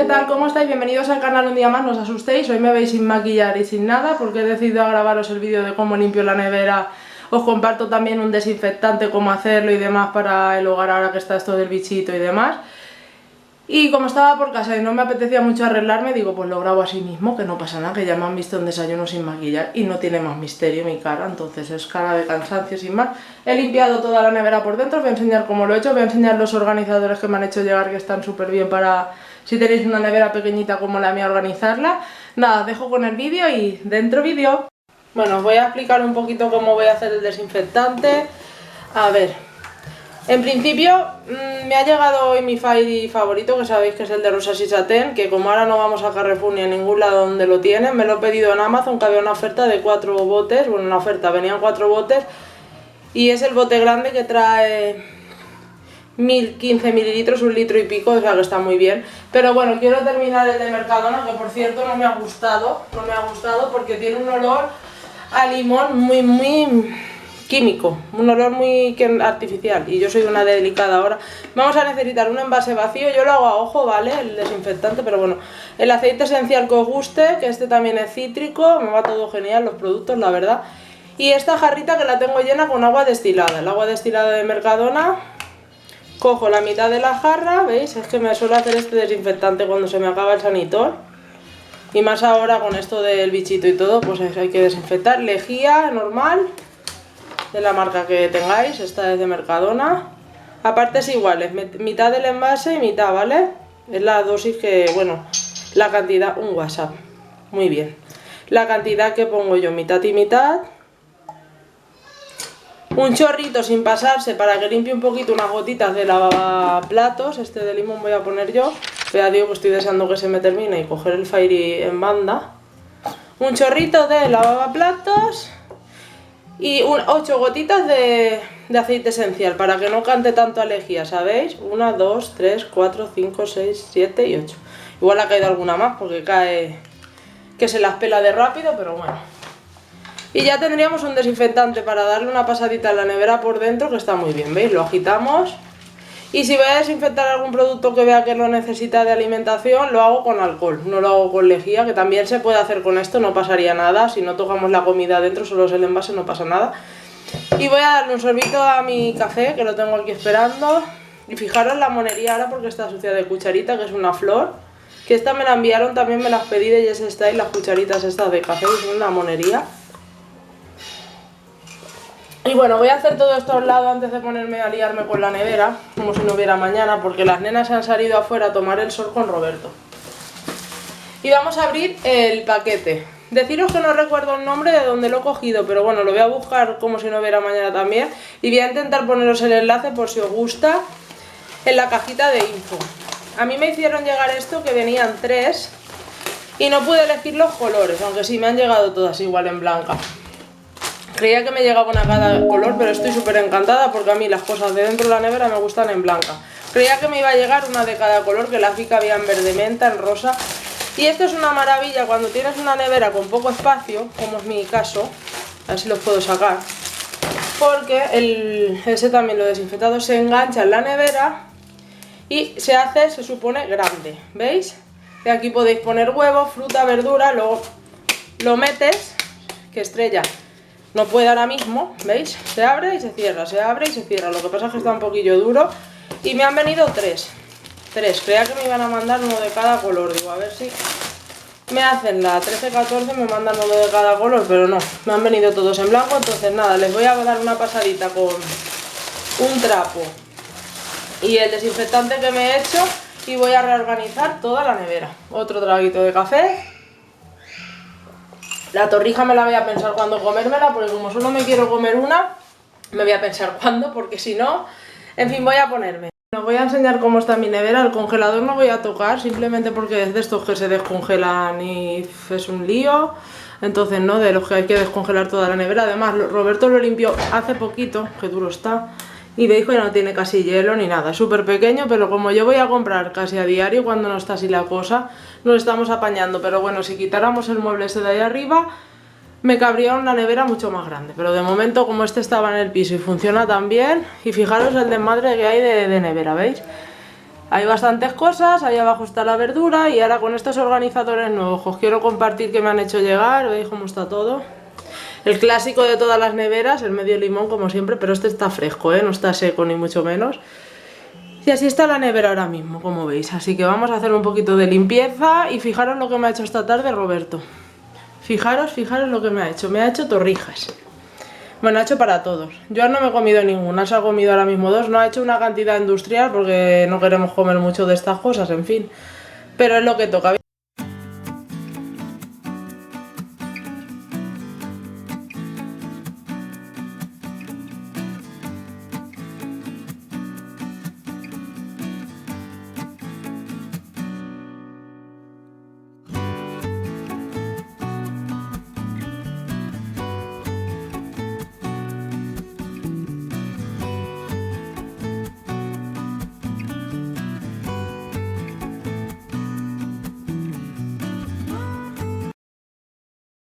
¿qué tal? ¿Cómo estáis? Bienvenidos al canal un día más, no os asustéis, hoy me veis sin maquillar y sin nada porque he decidido grabaros el vídeo de cómo limpio la nevera. Os comparto también un desinfectante, cómo hacerlo y demás para el hogar ahora que está esto del bichito y demás. Y como estaba por casa y no me apetecía mucho arreglarme, digo pues lo grabo así mismo, que no pasa nada, que ya me han visto en desayuno sin maquillar y no tiene más misterio mi cara, entonces es cara de cansancio sin más. He limpiado toda la nevera por dentro, os voy a enseñar cómo lo he hecho, voy a enseñar los organizadores que me han hecho llegar, que están súper bien para si tenéis una nevera pequeñita como la mía, organizarla. Nada, os dejo con el vídeo y dentro vídeo. Bueno, os voy a explicar un poquito cómo voy a hacer el desinfectante. A ver, en principio me ha llegado hoy mi Fairy favorito, que sabéis que es el de rosas y satén, que como ahora no vamos a Carrefour ni a ningún lado donde lo tienen, me lo he pedido en Amazon, que había una oferta de 4 botes, bueno, una oferta, venían 4 botes, y es el bote grande que trae 1015 mililitros, 1 litro y pico, o sea que está muy bien. Pero bueno, quiero terminar el de Mercadona, que por cierto no me ha gustado porque tiene un olor a limón muy químico, un olor muy artificial y yo soy una delicada ahora. Vamos a necesitar un envase vacío, yo lo hago a ojo, ¿vale? El desinfectante, pero bueno, el aceite esencial que os guste, que este también es cítrico, me va todo genial los productos, la verdad. Y esta jarrita que la tengo llena con agua destilada, el agua destilada de Mercadona. Cojo la mitad de la jarra, ¿veis? Es que me suelo hacer este desinfectante cuando se me acaba el Sanitor. Y más ahora con esto del bichito y todo, pues hay que desinfectar. Lejía normal, de la marca que tengáis, esta es de Mercadona. Aparte es igual, es mitad del envase y mitad, ¿vale? Es la dosis que, bueno, la cantidad, un WhatsApp, muy bien. La cantidad que pongo yo, mitad y mitad. Un chorrito sin pasarse para que limpie un poquito, unas gotitas de lavaplatos. Este de limón voy a poner yo. Ya digo que estoy deseando que se me termine y coger el Fairy en banda. Un chorrito de lavaplatos y 8 gotitas de aceite esencial para que no cante tanto a lejía, ¿sabéis? 1, 2, 3, 4, 5, 6, 7 y 8. Igual ha caído alguna más porque cae que se las pela de rápido, pero bueno. Y ya tendríamos un desinfectante para darle una pasadita a la nevera por dentro, que está muy bien, ¿veis? Lo agitamos. Y si voy a desinfectar algún producto que vea que lo necesita de alimentación, lo hago con alcohol, no lo hago con lejía, que también se puede hacer con esto, no pasaría nada. Si no tocamos la comida dentro, solo es el envase, no pasa nada. Y voy a darle un sorbito a mi café, que lo tengo aquí esperando. Y fijaros la monería ahora porque está sucia de cucharita, que es una flor. Que esta me la enviaron, también me las pedí de Yes Style, las cucharitas estas de café, que son una monería. Y bueno, voy a hacer todo esto a un lado antes de ponerme a liarme con la nevera, como si no hubiera mañana, porque las nenas se han salido afuera a tomar el sol con Roberto. Y vamos a abrir el paquete. Deciros que no recuerdo el nombre de donde lo he cogido, pero bueno, lo voy a buscar como si no hubiera mañana también. Y voy a intentar poneros el enlace por si os gusta en la cajita de info. A mí me hicieron llegar esto, que venían 3, y no pude elegir los colores, aunque sí me han llegado todas igual en blanca. Creía que me llegaba una cada color, pero estoy súper encantada porque a mí las cosas de dentro de la nevera me gustan en blanca. Creía que me iba a llegar una de cada color, que las vi que había en verde menta, en rosa. Y esto es una maravilla cuando tienes una nevera con poco espacio, como es mi caso. A ver si los puedo sacar. Porque ese también lo he desinfectado, se engancha en la nevera y se hace, se supone, grande. ¿Veis? De aquí podéis poner huevos, fruta, verdura, luego lo metes, que estrella. No puede ahora mismo, ¿veis? Se abre y se cierra, se abre y se cierra. Lo que pasa es que está un poquillo duro. Y me han venido 3. Creía que me iban a mandar uno de cada color. Digo, a ver si me hacen la 13-14, me mandan uno de cada color. Pero no, me han venido todos en blanco. Entonces nada, les voy a dar una pasadita con un trapo y el desinfectante que me he hecho. Y voy a reorganizar toda la nevera. Otro traguito de café. La torrija me la voy a pensar cuándo comérmela, porque como solo me quiero comer una, me voy a pensar cuándo, porque si no, en fin, voy a ponerme. Os voy a enseñar cómo está mi nevera. El congelador no voy a tocar, simplemente porque es de estos que se descongelan y es un lío. Entonces no, de los que hay que descongelar toda la nevera. Además, Roberto lo limpió hace poquito, que duro está. Y veis que no tiene casi hielo ni nada, es súper pequeño, pero como yo voy a comprar casi a diario cuando no está así la cosa, nos estamos apañando. Pero bueno, si quitáramos el mueble ese de ahí arriba, me cabría una nevera mucho más grande. Pero de momento, como este estaba en el piso y funciona tan bien, y fijaros el desmadre que hay de nevera, ¿veis? Hay bastantes cosas, ahí abajo está la verdura y ahora con estos organizadores nuevos os quiero compartir que me han hecho llegar, veis cómo está todo. El clásico de todas las neveras, el medio limón como siempre, pero este está fresco, no está seco ni mucho menos. Y así está la nevera ahora mismo, como veis, así que vamos a hacer un poquito de limpieza y fijaros lo que me ha hecho esta tarde Roberto. Fijaros lo que me ha hecho torrijas. Bueno, ha hecho para todos. Yo no me he comido ninguna, se ha comido ahora mismo 2. No ha hecho una cantidad industrial porque no queremos comer mucho de estas cosas, en fin. Pero es lo que toca.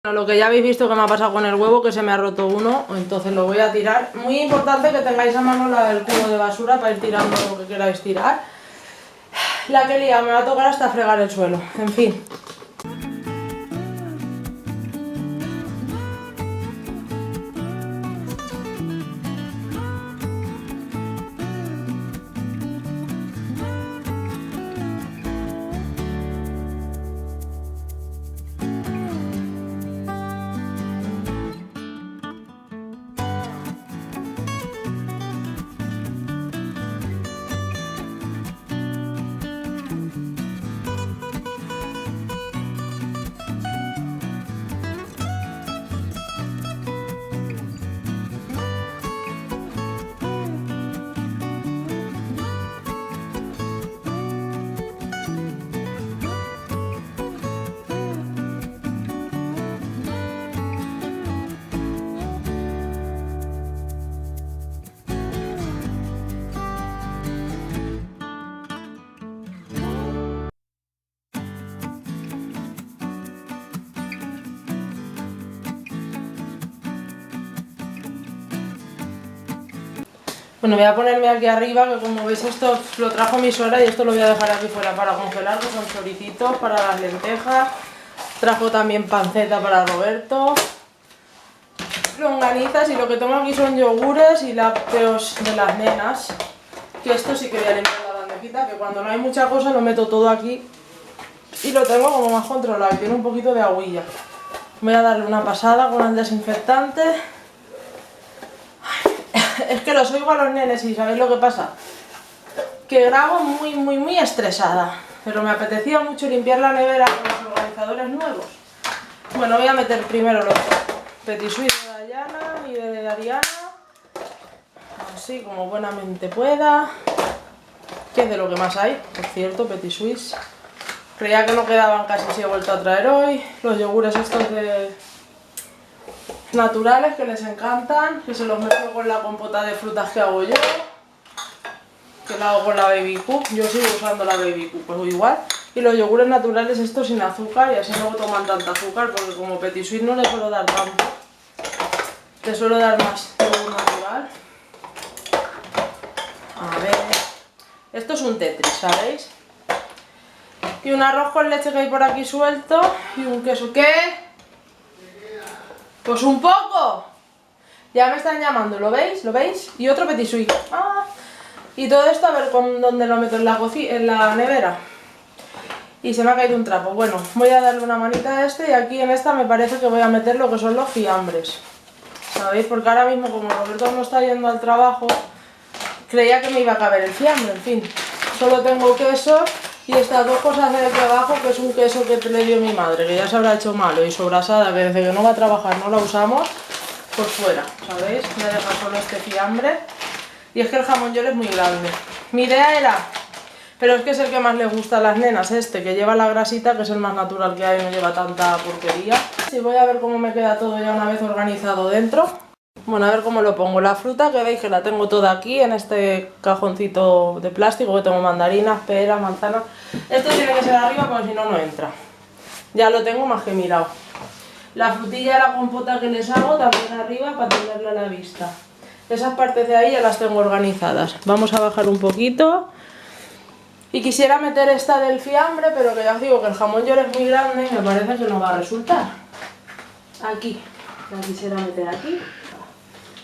Lo que ya habéis visto que me ha pasado con el huevo, que se me ha roto uno, entonces lo voy a tirar. Muy importante que tengáis a mano el cubo de basura para ir tirando lo que queráis tirar. La que lía, me va a tocar hasta fregar el suelo, en fin. Bueno, voy a ponerme aquí arriba, que como veis esto lo trajo mi suegra y esto lo voy a dejar aquí fuera para congelar, que son choricitos para las lentejas. Trajo también panceta para Roberto, longanizas, y lo que tengo aquí son yogures y lácteos de las nenas. Que esto sí que voy a limpiar la bandejita, que cuando no hay mucha cosa lo meto todo aquí y lo tengo como más controlado y tiene un poquito de agüilla. Voy a darle una pasada con el desinfectante. Es que los oigo a los nenes y ¿sabéis lo que pasa? Que grabo muy estresada, pero me apetecía mucho limpiar la nevera con los organizadores nuevos. Bueno, voy a meter primero los Petit Suisse de Dayana y de Ariana, así como buenamente pueda, que es de lo que más hay, por cierto, Petit Suisse. Creía que no quedaban casi, si he vuelto a traer hoy. Los yogures estos de naturales que les encantan, que se los mezclo con la compota de frutas que hago yo, que la hago con la Baby Cook. Yo sigo usando la Baby Cook, pues igual. Y los yogures naturales estos sin azúcar, y así no toman tanta azúcar, porque como Petit Suisse no le suelo dar tanto, le suelo dar más yogur natural. A ver, esto es un Tetris, ¿sabéis? Y un arroz con leche que hay por aquí suelto, y un queso. ¿Qué? Pues un poco. Ya me están llamando, ¿lo veis? ¿Lo veis? Y otro Petit Suisse. Ah. Y todo esto a ver con dónde lo meto en la nevera. Y se me ha caído un trapo. Bueno, voy a darle una manita a este y aquí en esta me parece que voy a meter lo que son los fiambres. ¿Sabéis? Porque ahora mismo como Roberto no está yendo al trabajo, creía que me iba a caber el fiambre, en fin. Solo tengo queso y estas dos cosas de aquí abajo, que es un queso que le dio mi madre, que ya se habrá hecho malo, y sobrasada, que desde que no va a trabajar no la usamos, por fuera, ¿sabéis? Me deja solo este fiambre. Y es que el jamón york es muy grande. Mi idea era, pero es que es el que más les gusta a las nenas, este, que lleva la grasita, que es el más natural que hay, no lleva tanta porquería. Y voy a ver cómo me queda todo ya una vez organizado dentro. Bueno, a ver cómo lo pongo. La fruta, que veis que la tengo toda aquí, en este cajoncito de plástico, que tengo mandarinas, peras, manzanas. Esto tiene que ser arriba porque si no, no entra. Ya lo tengo más que mirado. La frutilla de la compota que les hago también arriba para tenerla a la vista. Esas partes de ahí ya las tengo organizadas. Vamos a bajar un poquito. Y quisiera meter esta del fiambre, pero que ya os digo que el jamón york es muy grande y me parece que no va a resultar. Aquí, la quisiera meter aquí.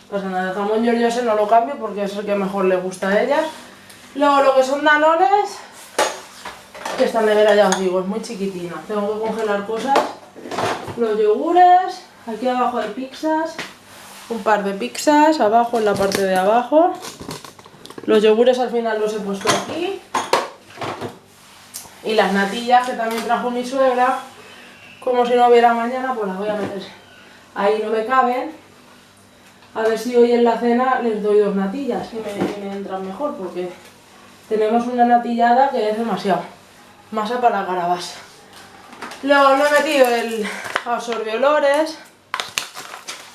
Pues nada, el jamón york yo ese no lo cambio porque es el que mejor le gusta a ellas. Luego lo que son danones, que esta nevera ya os digo es muy chiquitina, tengo que congelar cosas. Los yogures, aquí abajo hay pizzas, un par de pizzas abajo en la parte de abajo. Los yogures al final los he puesto aquí. Y las natillas que también trajo mi suegra, como si no hubiera mañana, pues las voy a meter. Ahí no me caben. A ver si hoy en la cena les doy 2 natillas y me entran mejor, porque tenemos una natillada que es demasiado. Masa para carabas. Luego no he metido el absorbeolores.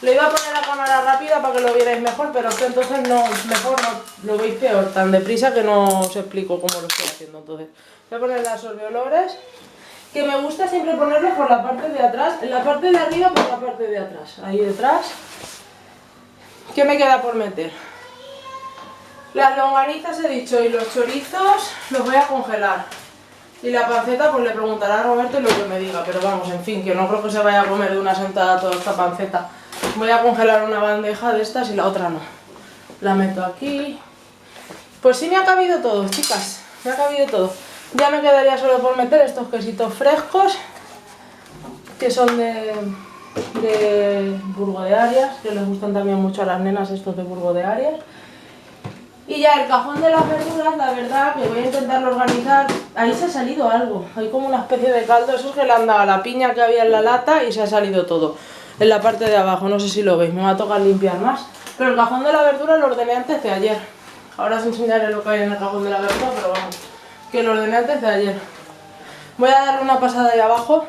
Lo iba a poner a cámara rápida para que lo vierais mejor, pero es que entonces no, mejor no, lo veis peor, tan deprisa que no os explico cómo lo estoy haciendo. Entonces voy a poner el absorbeolores, que me gusta siempre ponerlo por la parte de atrás, en la parte de arriba por la parte de atrás, ahí detrás. ¿Qué me queda por meter? Las longanizas he dicho y los chorizos los voy a congelar. Y la panceta pues le preguntará a Roberto lo que me diga, pero vamos, en fin, que no creo que se vaya a comer de una sentada toda esta panceta. Voy a congelar una bandeja de estas y la otra no. La meto aquí. Pues sí me ha cabido todo, chicas, me ha cabido todo. Ya me quedaría solo por meter estos quesitos frescos, que son de Burgo de Arias, que les gustan también mucho a las nenas estos de Burgo de Arias. Y ya el cajón de las verduras, la verdad que voy a intentarlo organizar. Ahí se ha salido algo, hay como una especie de caldo, eso es que le han dado a la piña que había en la lata y se ha salido todo. En la parte de abajo, no sé si lo veis, me va a tocar limpiar más. Pero el cajón de la verdura lo ordené antes de ayer. Ahora os enseñaré lo que hay en el cajón de la verdura, pero vamos, que lo ordené antes de ayer. Voy a darle una pasada ahí abajo.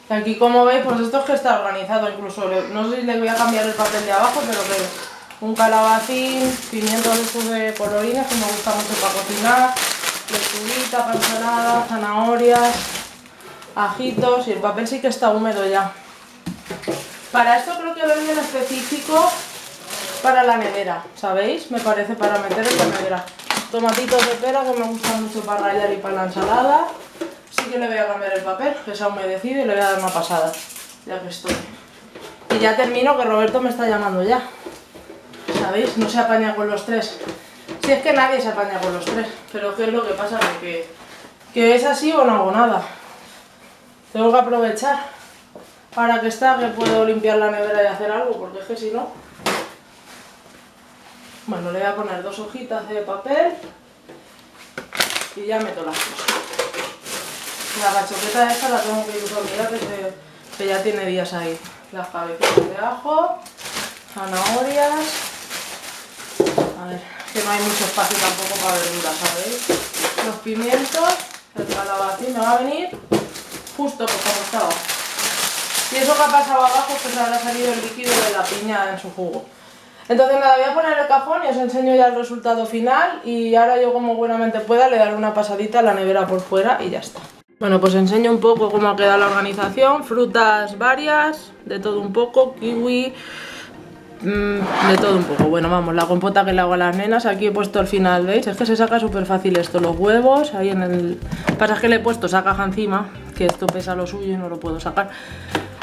Aquí como veis, pues esto es que está organizado, incluso no sé si le voy a cambiar el papel de abajo, pero que un calabacín, pimientos estos de colorines que me gusta mucho para cocinar, lechuguita para ensalada, zanahorias, ajitos, y el papel sí que está húmedo ya. Para esto creo que venden específico para la nevera, ¿sabéis? Me parece para meter en la nevera. Tomatitos de pera que me gustan mucho para rallar y para la ensalada. Sí que le voy a cambiar el papel, que se ha humedecido, y le voy a dar una pasada, ya que estoy. Y ya termino, que Roberto me está llamando ya. ¿Sabéis? No se apaña con los 3. Si es que nadie se apaña con los 3, pero ¿qué es lo que pasa? Que es así o no hago nada. Tengo que aprovechar. Ahora que está, que puedo limpiar la nevera y hacer algo, porque es que si no... Bueno, le voy a poner 2 hojitas de papel y ya meto las cosas. La bachoqueta esta la tengo que usar, mira que ya tiene días ahí. Las cabecitas de ajo, zanahorias. A ver, que no hay mucho espacio tampoco para verduras, ¿sabéis? Los pimientos, el calabacín me va a venir justo pues como estaba. Y eso que ha pasado abajo, pues habrá salido el líquido de la piña en su jugo. Entonces nada, voy a poner el cajón y os enseño ya el resultado final. Y ahora yo, como buenamente pueda, le daré una pasadita a la nevera por fuera y ya está. Bueno, pues enseño un poco cómo ha quedado la organización. Frutas varias, de todo un poco, kiwi, de todo un poco. Bueno, vamos, la compota que le hago a las nenas. Aquí he puesto al final, ¿veis? Es que se saca súper fácil esto, los huevos. Ahí en el... Pasa es que le he puesto esa caja encima, que esto pesa lo suyo y no lo puedo sacar.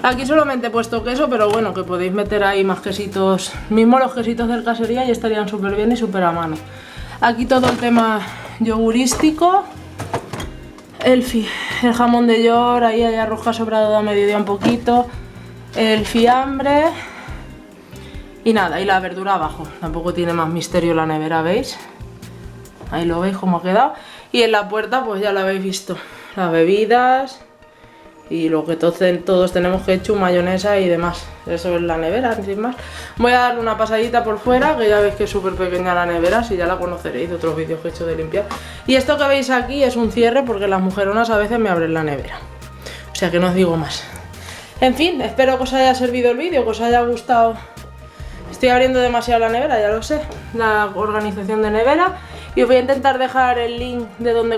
Aquí solamente he puesto queso, pero bueno, que podéis meter ahí más quesitos. Mismo los quesitos del Casería y estarían súper bien y súper a mano. Aquí todo el tema yogurístico. El jamón de york, ahí hay arroz sobrado a mediodía un poquito. El fiambre. Y nada, y la verdura abajo. Tampoco tiene más misterio la nevera, ¿veis? Ahí lo veis cómo ha quedado. Y en la puerta pues ya lo habéis visto. Las bebidas y lo que todos tenemos, ketchup, mayonesa y demás. Eso es la nevera, sin más. Voy a darle una pasadita por fuera, que ya veis que es súper pequeña la nevera, si ya la conoceréis de otros vídeos que he hecho de limpiar. Y esto que veis aquí es un cierre porque las mujeronas a veces me abren la nevera. O sea que no os digo más. En fin, espero que os haya servido el vídeo, que os haya gustado. Estoy abriendo demasiado la nevera, ya lo sé, la organización de nevera. Y os voy a intentar dejar el link de donde...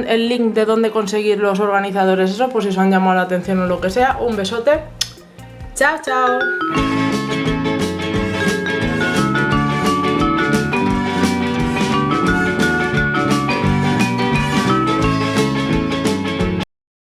el link de donde conseguir los organizadores, eso, pues si os han llamado la atención o lo que sea. Un besote. Chao, chao.